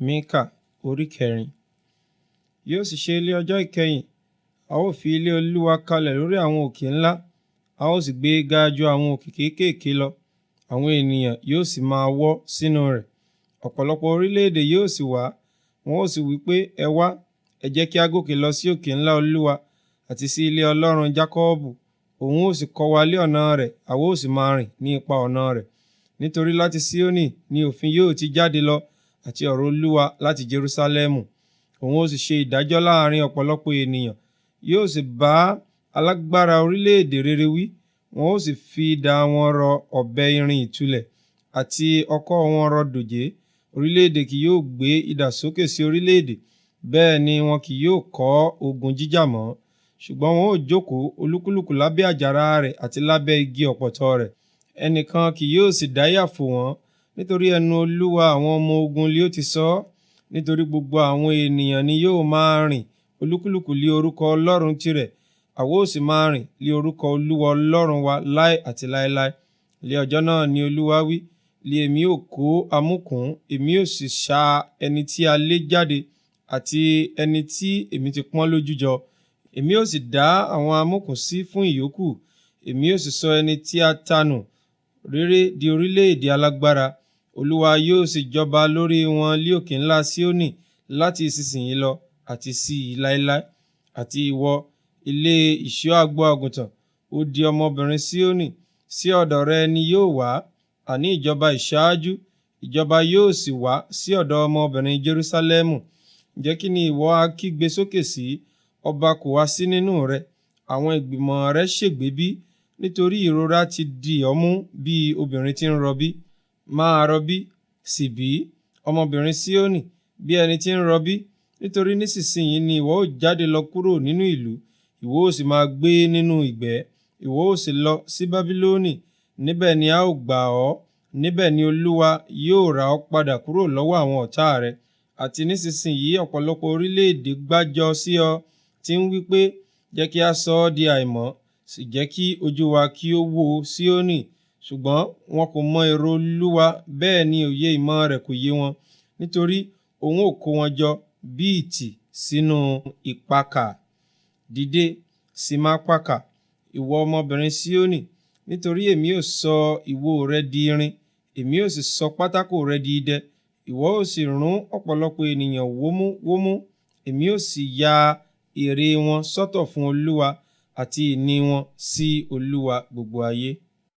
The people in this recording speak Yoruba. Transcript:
Mika orí 4. Yóò sì ṣe ilé ọjọ́ ìkẹyìn, a ó fi ilé Olúwa kalẹ̀ lórí àwọn òkè ńlá, a ó sì gbé e ga ju àwọn òkè kéékèèké lọ, àwọn ènìyàn yóò sì máa wọ́ sínú rẹ̀. Ọ̀pọ̀lọpọ̀ orílẹ̀-èdè yóò sì wá, wọn ó sì wí pé, ẹ wá, ẹ jẹ́ kí a gòkè lọ sí òkè ńlá Olúwa àti sí ilé Ọlọ́run Jákọ́ọ̀bù. Òun ó sì kọ́ wa lé ọ̀nà rẹ̀, àwa ó sì máa rìn ní ipa ọ̀nà rẹ̀. Nítorí láti Síónì ni òfin yóò ti jáde lọ, àti ọ̀rọ̀ Olúwa láti Jerúsálẹ́mù. Òun ó sì ṣe ìdájọ́ láàrin ọ̀pọ̀lọpọ̀ ènìyàn, yóò sì bá alágbára orílẹ̀-èdè rere wí. Wọn ó sì fi idà wọn rọ ọ̀bẹ irin ìtúlẹ̀, àti ọ̀kọ̀ wọn rọ dòjé. Orílẹ̀-èdè kì yóò gbé idà sókè sí orílẹ̀-èdè, bẹ́ẹ̀ ni wọn kì yóò kọ́ ogun jíjà mọ́. Ṣùgbọ́n wọn ó jókòó olúkúlùkù lábẹ́ àjàrà rẹ̀ àti lábẹ́ igi ọ̀pọ̀tọ́ rẹ̀. Ẹnìkan kì yóò sì dáyà fò wọ́n, nítorí ẹnu Olúwa àwọn ọmọ ogun li ó ti sọ ọ́. Nítorí gbogbo àwọn ènìyàn ni yóò máa rìn olúkúlùkù lé orúkọ Ọlọ́run tirẹ̀, àwa ó sì máa rìn lé orúkọ Olúwa Ọlọ́run wa láé àti láéláé. Lé ọjọ́ náà ni Olúwa wí, lé èmi ó kó amúkùn, èmi ó sì ṣa ẹni tí a lé jáde, àti ẹni tí èmi ti pọ́n lójú jọ. Èmi ó sì dá àwọn amúkùn sí fún ìyókù, èmi ó sì sọ ẹni tí a tanù réré di orílẹ̀-èdè alágbára. Olúwa yóò sì jọba lórí wọn lé òkè ńlá Síónì láti ìsinsìnyí lọ àti sí láéláé. Àti ìwọ, ilé ìṣọ́ agbo àgùntàn, ó di ọmọbìnrin Síónì, sí ọ̀dọ̀ rẹ ni yóò wá, àní ìjọba ìṣáájú, ìjọba yóò sì wá sí ọ̀dọ̀ ọmọbìnrin Jerúsálẹ́mù. Ǹjẹ́ kí ni ìwọ á kígbe sókè sí? Ọba kò wá sí nínú rẹ. Àwọn ìgbìmọ̀ rẹ ṣègbé bí? Nítorí ìrora ti dì ọ́ mú bí obìnrin tí ń rọbí. Máa rọbí, sì bí, ọmọbìnrin Síónì, bí ẹni tí ń rọbí. Nítorí nísinsìnyí ni ìwọ ó jáde lọ kúrò nínú ìlú, ìwọ ó sì máa gbé nínú ìgbẹ́. Ìwọ ó sì lọ sí Bábílónì, níbẹ̀ ni a ó gbà ọ́, níbẹ̀ ni Olúwa yóò rà ọ́ padà kúrò lọ́wọ́ àwọn ọ̀tá rẹ. Àti nísinsìnyí ọ̀pọ̀lọpọ̀ orílẹ̀-èdè gbájọ sí ọ, tí ń wí pé, jẹ́ kí a sọ ọ́ di àìmọ́, sì jẹ́ kí ojú wa kí ó wò Síónì. Ṣùgbọ́n wọn kò mọ èrò Olúwa, bẹ́ẹ̀ ni òye ìmọ̀ rẹ̀ kò yé wọn. Nítorí òun ó kó wọn jọ bí ìtì sínú ìpakà. Dìde, sì máa pakà, ìwọ ọmọbìnrin Síónì, nítorí èmi ó sọ ìwo rẹ di irin, èmi ó sì sọ pátákò rẹ di idẹ. Ìwọ ó sì rún ọ̀pọ̀lọpọ̀ ènìyàn wómúwómú, èmi ó sì ya èrè wọn sọ́tọ̀ fún Olúwa, àti ìní wọn sí Olúwa gbogbo ayé.